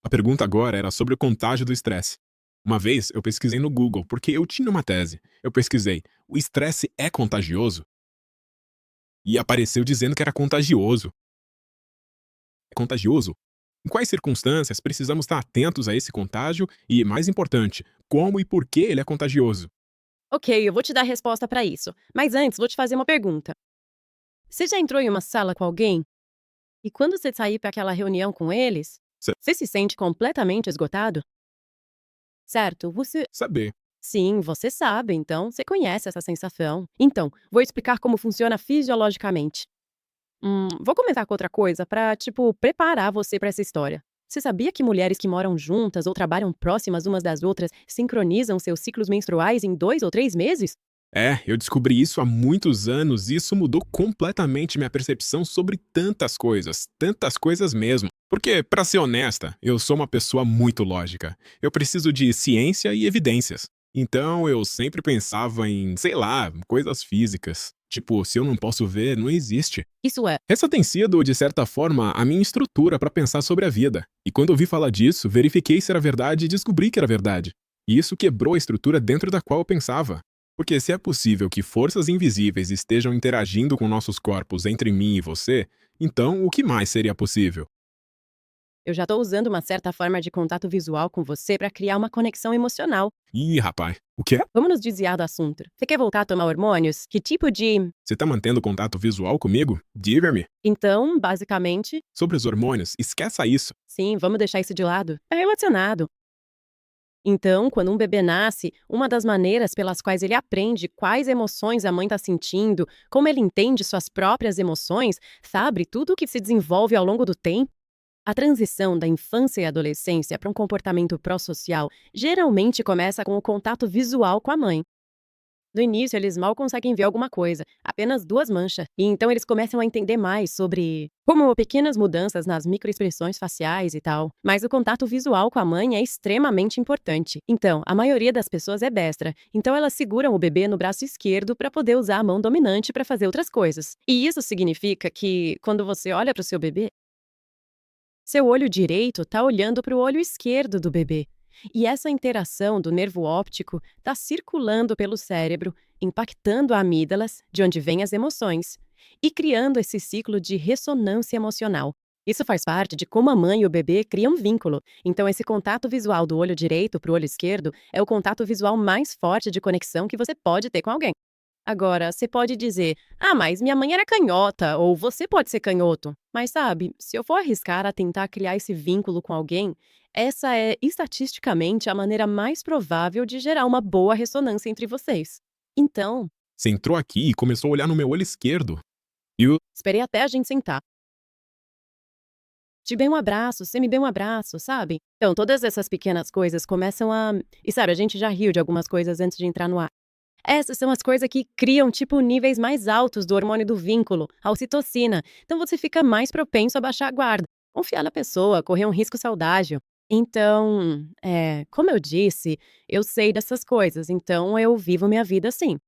A pergunta agora era sobre o contágio do estresse. Uma vez eu pesquisei no Google porque eu tinha uma tese. Eu pesquisei, o estresse é contagioso? E apareceu dizendo que era contagioso. É contagioso? Em quais circunstâncias precisamos estar atentos a esse contágio e, mais importante, como e por que ele é contagioso? Ok, eu vou te dar a resposta para isso. Mas antes, vou te fazer uma pergunta. Você já entrou em uma sala com alguém e quando você sair para aquela reunião com eles, você se sente completamente esgotado? Certo? Você. Saber. Sim, você sabe, então você conhece essa sensação. Então, vou explicar como funciona fisiologicamente. Vou começar com outra coisa para, tipo, preparar você para essa história. Você sabia que mulheres que moram juntas ou trabalham próximas umas das outras sincronizam seus ciclos menstruais em 2 ou 3 meses? É, eu descobri isso há muitos anos e isso mudou completamente minha percepção sobre tantas coisas mesmo. Porque, pra ser honesta, eu sou uma pessoa muito lógica. Eu preciso de ciência e evidências. Então eu sempre pensava em, sei lá, coisas físicas. Tipo, se eu não posso ver, não existe. Isso é. Essa tem sido, de certa forma, a minha estrutura para pensar sobre a vida. E quando ouvi falar disso, verifiquei se era verdade e descobri que era verdade. E isso quebrou a estrutura dentro da qual eu pensava. Porque se é possível que forças invisíveis estejam interagindo com nossos corpos entre mim e você, então o que mais seria possível? Eu já estou usando uma certa forma de contato visual com você para criar uma conexão emocional. Ih, rapaz, o quê? Vamos nos desviar do assunto. Você quer voltar a tomar hormônios? Que tipo de. Você tá mantendo contato visual comigo? Diga-me. Então, basicamente, Sobre os hormônios, esqueça isso. sim, vamos deixar isso de lado. É relacionado. Então, quando um bebê nasce, uma das maneiras pelas quais ele aprende quais emoções a mãe está sentindo, como ele entende suas próprias emoções, sabe, tudo o que se desenvolve ao longo do tempo. A transição da infância e adolescência para um comportamento pró-social geralmente começa com o contato visual com a mãe. No início, eles mal conseguem ver alguma coisa, apenas duas manchas, e então eles começam a entender mais sobre como pequenas mudanças nas microexpressões faciais e tal. Mas o contato visual com a mãe é extremamente importante. Então, a maioria das pessoas é destra, então elas seguram o bebê no braço esquerdo para poder usar a mão dominante para fazer outras coisas. E isso significa que, quando você olha para o seu bebê, seu olho direito está olhando para o olho esquerdo do bebê. E essa interação do nervo óptico está circulando pelo cérebro, impactando a amígdalas, de onde vêm as emoções, e criando esse ciclo de ressonância emocional. Isso faz parte de como a mãe e o bebê criam um vínculo. Então, esse contato visual do olho direito para o olho esquerdo é o contato visual mais forte de conexão que você pode ter com alguém. Agora, você pode dizer: "Ah, mas minha mãe era canhota", ou "Você pode ser canhoto". Mas sabe, se eu for arriscar a tentar criar esse vínculo com alguém, essa é estatisticamente a maneira mais provável de gerar uma boa ressonância entre vocês. Então, Você entrou aqui e começou a olhar no meu olho esquerdo. E o. esperei até a gente sentar. Te dei um abraço, você me deu um abraço, sabe? Então, todas essas pequenas coisas começam a. E sabe, a gente já riu de algumas coisas antes de entrar no ar. Essas são as coisas que criam, tipo, níveis mais altos do hormônio do vínculo, a ocitocina. Então você fica mais propenso a baixar a guarda, confiar na pessoa, correr um risco saudável. Então, como eu disse, eu sei dessas coisas, então eu vivo minha vida assim.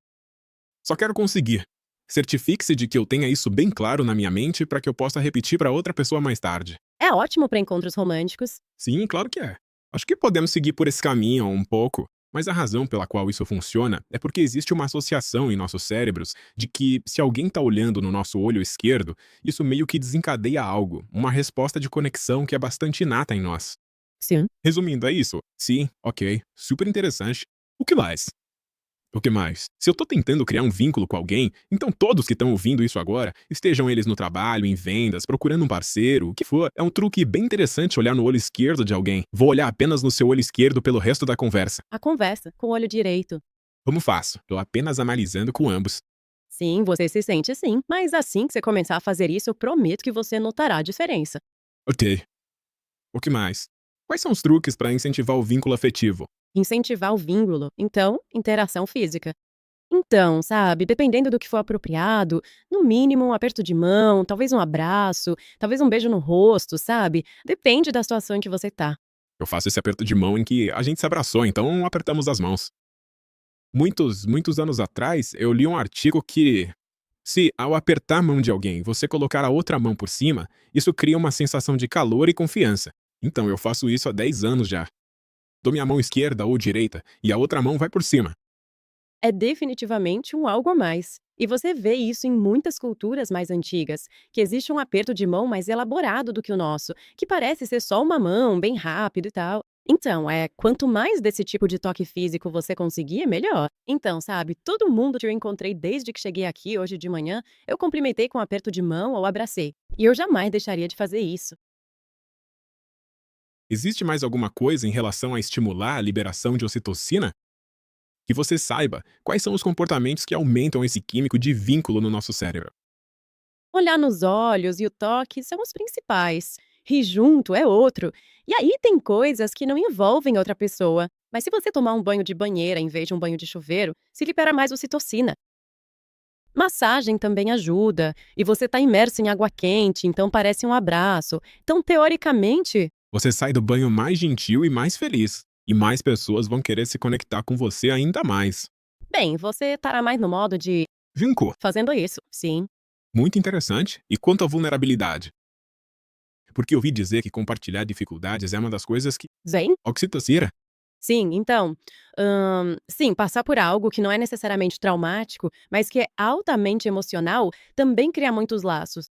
Só quero conseguir. Certifique-se de que eu tenha isso bem claro na minha mente para que eu possa repetir para outra pessoa mais tarde. É ótimo para encontros românticos. Sim, claro que é. Acho que podemos seguir por esse caminho um pouco, mas a razão pela qual isso funciona é porque existe uma associação em nossos cérebros de que, se alguém está olhando no nosso olho esquerdo, isso meio que desencadeia algo, uma resposta de conexão que é bastante inata em nós. Sim. Resumindo, é isso? Sim, ok, super interessante. O que mais? O que mais? Se eu tô tentando criar um vínculo com alguém, então todos que estão ouvindo isso agora, estejam eles no trabalho, em vendas, procurando um parceiro, o que for, é um truque bem interessante olhar no olho esquerdo de alguém. Vou olhar apenas no seu olho esquerdo pelo resto da conversa. A conversa com o olho direito. Como faço? Tô apenas analisando com ambos. Sim, você se sente assim, mas assim que você começar a fazer isso, eu prometo que você notará a diferença. Ok. O que mais? Quais são os truques para incentivar o vínculo afetivo? Incentivar o vínculo, então, interação física. Então, sabe, dependendo do que for apropriado, no mínimo um aperto de mão, talvez um abraço, talvez um beijo no rosto, sabe? Depende da situação em que você tá. Eu faço esse aperto de mão em que a gente se abraçou, então apertamos as mãos. Muitos anos atrás, eu li um artigo que, se ao apertar a mão de alguém você colocar a outra mão por cima, isso cria uma sensação de calor e confiança. Então, eu faço isso há 10 anos já. Dou minha mão esquerda ou direita e a outra mão vai por cima. É definitivamente um algo a mais. E você vê isso em muitas culturas mais antigas, que existe um aperto de mão mais elaborado do que o nosso, que parece ser só uma mão, bem rápido e tal. Então, quanto mais desse tipo de toque físico você conseguir, é melhor. Então, sabe, todo mundo que eu encontrei desde que cheguei aqui hoje de manhã, eu cumprimentei com um aperto de mão ou abracei. E eu jamais deixaria de fazer isso. Existe mais alguma coisa em relação a estimular a liberação de ocitocina? Que você saiba quais são os comportamentos que aumentam esse químico de vínculo no nosso cérebro. Olhar nos olhos e o toque são os principais. Rir junto é outro. E aí tem coisas que não envolvem outra pessoa. Mas se você tomar um banho de banheira em vez de um banho de chuveiro, se libera mais ocitocina. Massagem também ajuda. E você está imerso em água quente, então parece um abraço. Então, teoricamente, Você sai do banho mais gentil e mais feliz. E mais pessoas vão querer se conectar com você ainda mais. bem, você estará mais no modo de Vínculo. fazendo isso. Sim. Muito interessante. E quanto à vulnerabilidade? Porque ouvi dizer que compartilhar dificuldades é uma das coisas que Zen? oxitocina. Sim, então, sim, passar por algo que não é necessariamente traumático, mas que é altamente emocional, também cria muitos laços.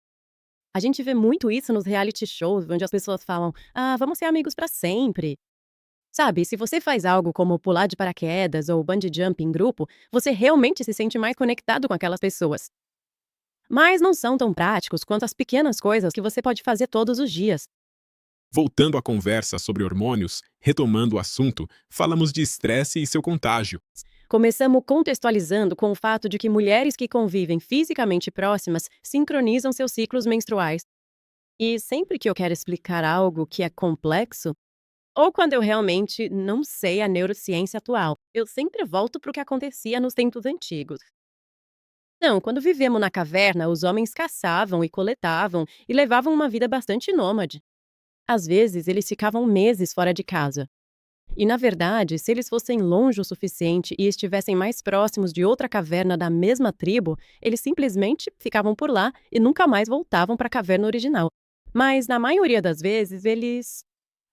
A gente vê muito isso nos reality shows, onde as pessoas falam: "Ah, vamos ser amigos pra sempre". Sabe, se você faz algo como pular de paraquedas ou bungee jump em grupo, você realmente se sente mais conectado com aquelas pessoas. Mas não são tão práticos quanto as pequenas coisas que você pode fazer todos os dias. Voltando à conversa sobre hormônios, retomando o assunto, falamos de estresse e seu contágio. Começamos contextualizando com o fato de que mulheres que convivem fisicamente próximas sincronizam seus ciclos menstruais. E sempre que eu quero explicar algo que é complexo, ou quando eu realmente não sei a neurociência atual, eu sempre volto para o que acontecia nos tempos antigos. Não, quando vivemos na caverna, os homens caçavam e coletavam e levavam uma vida bastante nômade. Às vezes, eles ficavam meses fora de casa. E, na verdade, se eles fossem longe o suficiente e estivessem mais próximos de outra caverna da mesma tribo, eles simplesmente ficavam por lá e nunca mais voltavam para a caverna original. Mas, na maioria das vezes, eles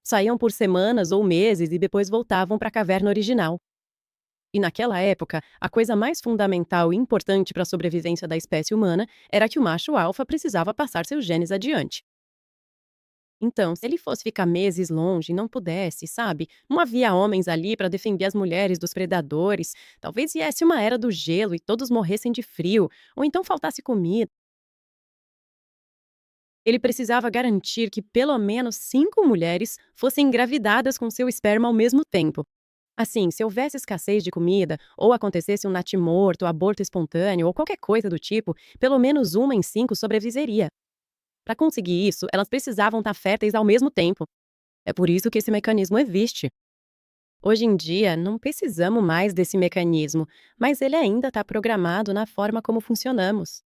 saíam por semanas ou meses e depois voltavam para a caverna original. E naquela época, a coisa mais fundamental e importante para a sobrevivência da espécie humana era que o macho alfa precisava passar seus genes adiante. Então, se ele fosse ficar meses longe e não pudesse, sabe? Não havia homens ali para defender as mulheres dos predadores. Talvez viesse uma era do gelo e todos morressem de frio, ou então faltasse comida. Ele precisava garantir que pelo menos 5 mulheres fossem engravidadas com seu esperma ao mesmo tempo. Assim, se houvesse escassez de comida, ou acontecesse um natimorto, aborto espontâneo ou qualquer coisa do tipo, pelo menos uma em 5 sobreviveria. Para conseguir isso, elas precisavam estar férteis ao mesmo tempo. É por isso que esse mecanismo existe. Hoje em dia, não precisamos mais desse mecanismo, mas ele ainda está programado na forma como funcionamos.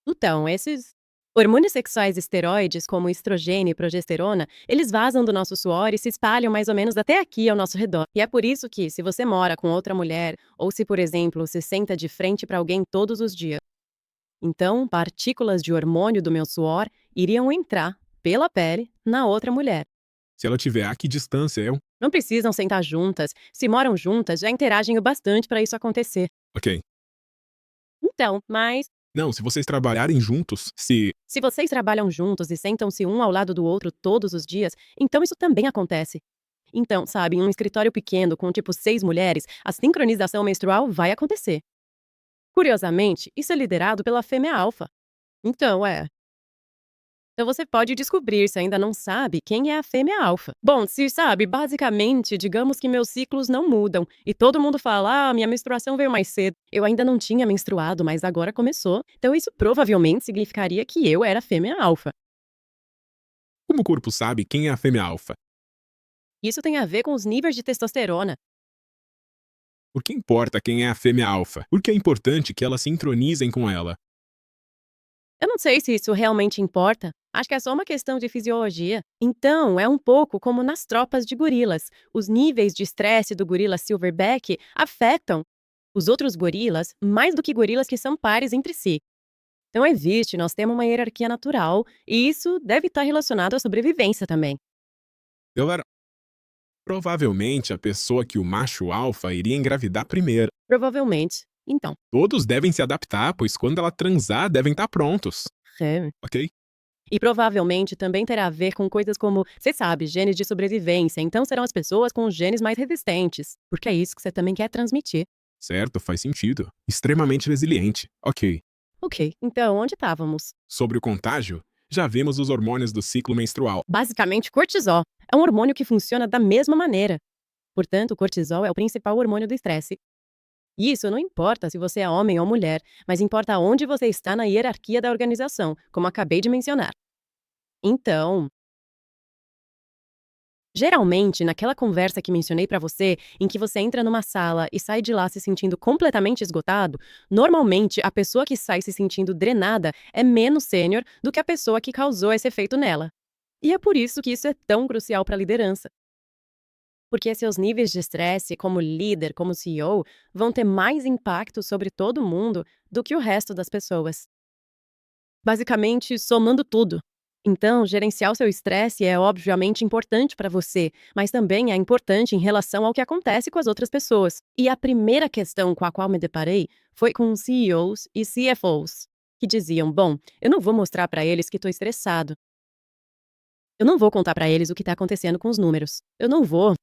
Então, esses hormônios sexuais esteroides, como estrogênio e progesterona, eles vazam do nosso suor e se espalham mais ou menos até aqui ao nosso redor. E é por isso que, se você mora com outra mulher, ou se, por exemplo, se senta de frente para alguém todos os dias, então partículas de hormônio do meu suor iriam entrar, pela pele, na outra mulher. Se ela tiver a que distância, eu. Não precisam sentar juntas, se moram juntas, já interagem o bastante para isso acontecer. Ok. Então, mas Não, se vocês trabalharem juntos, se vocês trabalham juntos e sentam-se um ao lado do outro todos os dias, então isso também acontece. Então, sabe, em um escritório pequeno com tipo 6 mulheres, a sincronização menstrual vai acontecer. Curiosamente, isso é liderado pela fêmea alfa. Então, Então você pode descobrir se ainda não sabe quem é a fêmea alfa. Bom, se sabe, basicamente, digamos que meus ciclos não mudam e todo mundo fala: "Ah, minha menstruação veio mais cedo". Eu ainda não tinha menstruado, mas agora começou. Então isso provavelmente significaria que eu era fêmea alfa. como o corpo sabe quem é a fêmea alfa? Isso tem a ver com os níveis de testosterona. Por que importa quem é a fêmea alfa? Porque é importante que elas sincronizem com ela. Eu não sei se isso realmente importa. Acho que é só uma questão de fisiologia. Então, é um pouco como nas tropas de gorilas. Os níveis de estresse do gorila silverback afetam os outros gorilas mais do que gorilas que são pares entre si. Então, nós temos uma hierarquia natural, e isso deve estar relacionado à sobrevivência também. Eu era provavelmente a pessoa que o macho alfa iria engravidar primeiro. Provavelmente. Então, Todos devem se adaptar, pois quando ela transar, devem estar prontos, é. ok? E provavelmente também terá a ver com coisas como, você sabe, genes de sobrevivência. Então serão as pessoas com os genes mais resistentes. Porque é isso que você também quer transmitir. Certo, faz sentido. Extremamente resiliente. Ok. Ok, então onde estávamos? Sobre o contágio, já vimos os hormônios do ciclo menstrual. Basicamente, cortisol. É um hormônio que funciona da mesma maneira. Portanto, o cortisol é o principal hormônio do estresse. E isso não importa se você é homem ou mulher, mas importa onde você está na hierarquia da organização, como acabei de mencionar. Então, geralmente, naquela conversa que mencionei pra você, em que você entra numa sala e sai de lá se sentindo completamente esgotado, normalmente a pessoa que sai se sentindo drenada é menos sênior do que a pessoa que causou esse efeito nela. E é por isso que isso é tão crucial para a liderança. Porque seus níveis de estresse como líder, como CEO, vão ter mais impacto sobre todo mundo do que o resto das pessoas. Basicamente, somando tudo. Então, gerenciar o seu estresse é obviamente importante para você, mas também é importante em relação ao que acontece com as outras pessoas. E a primeira questão com a qual me deparei foi com CEOs e CFOs, que diziam: bom, eu não vou mostrar para eles que estou estressado. Eu não vou contar para eles o que está acontecendo com os números. Eu não vou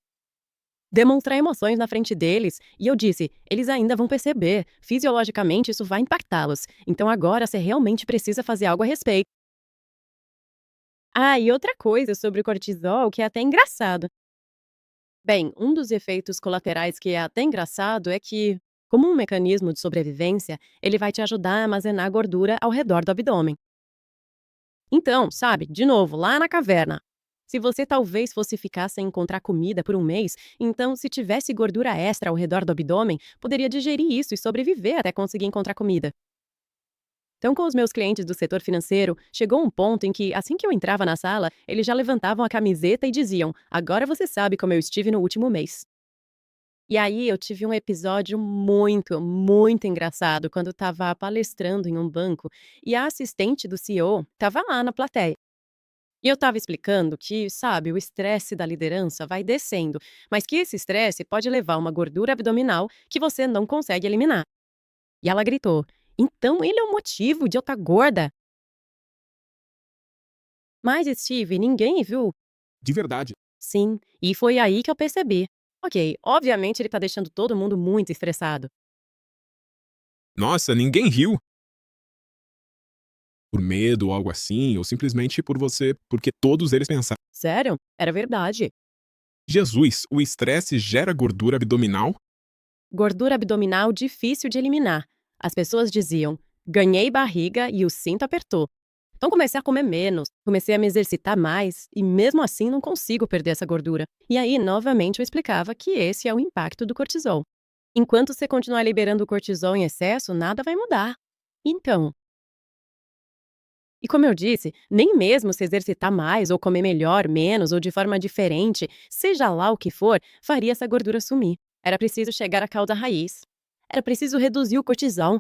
demonstrar emoções na frente deles, e eu disse: eles ainda vão perceber. Fisiologicamente, isso vai impactá-los. Então agora você realmente precisa fazer algo a respeito. Ah, e outra coisa sobre o cortisol que é até engraçado. Bem, um dos efeitos colaterais que é até engraçado é que, como um mecanismo de sobrevivência, ele vai te ajudar a armazenar gordura ao redor do abdômen. Então, sabe, de novo, lá na caverna. Se você talvez fosse ficar sem encontrar comida por um mês, então, se tivesse gordura extra ao redor do abdômen, poderia digerir isso e sobreviver até conseguir encontrar comida. Então, com os meus clientes do setor financeiro, chegou um ponto em que, assim que eu entrava na sala, eles já levantavam a camiseta e diziam: agora você sabe como eu estive no último mês. E aí eu tive um episódio muito, muito engraçado quando estava palestrando em um banco e a assistente do CEO estava lá na plateia. E eu estava explicando que, sabe, o estresse da liderança vai descendo, mas que esse estresse pode levar a uma gordura abdominal que você não consegue eliminar. E ela gritou: então ele é o motivo de eu estar gorda? Mas, Steve, ninguém viu. De verdade. Sim, e foi aí que eu percebi. Ok, obviamente ele tá deixando todo mundo muito estressado. Nossa, ninguém riu. Por medo ou algo assim, ou simplesmente por você, porque todos eles pensaram: Sério? Era verdade. Jesus, o estresse gera gordura abdominal? Gordura abdominal difícil de eliminar. As pessoas diziam: ganhei barriga e o cinto apertou. Então comecei a comer menos, comecei a me exercitar mais e mesmo assim não consigo perder essa gordura. E aí, novamente, eu explicava que esse é o impacto do cortisol. Enquanto você continuar liberando o cortisol em excesso, nada vai mudar. Então, e como eu disse, nem mesmo se exercitar mais ou comer melhor, menos ou de forma diferente, seja lá o que for, faria essa gordura sumir. Era preciso chegar à cauda raiz. Era preciso reduzir o cortisol.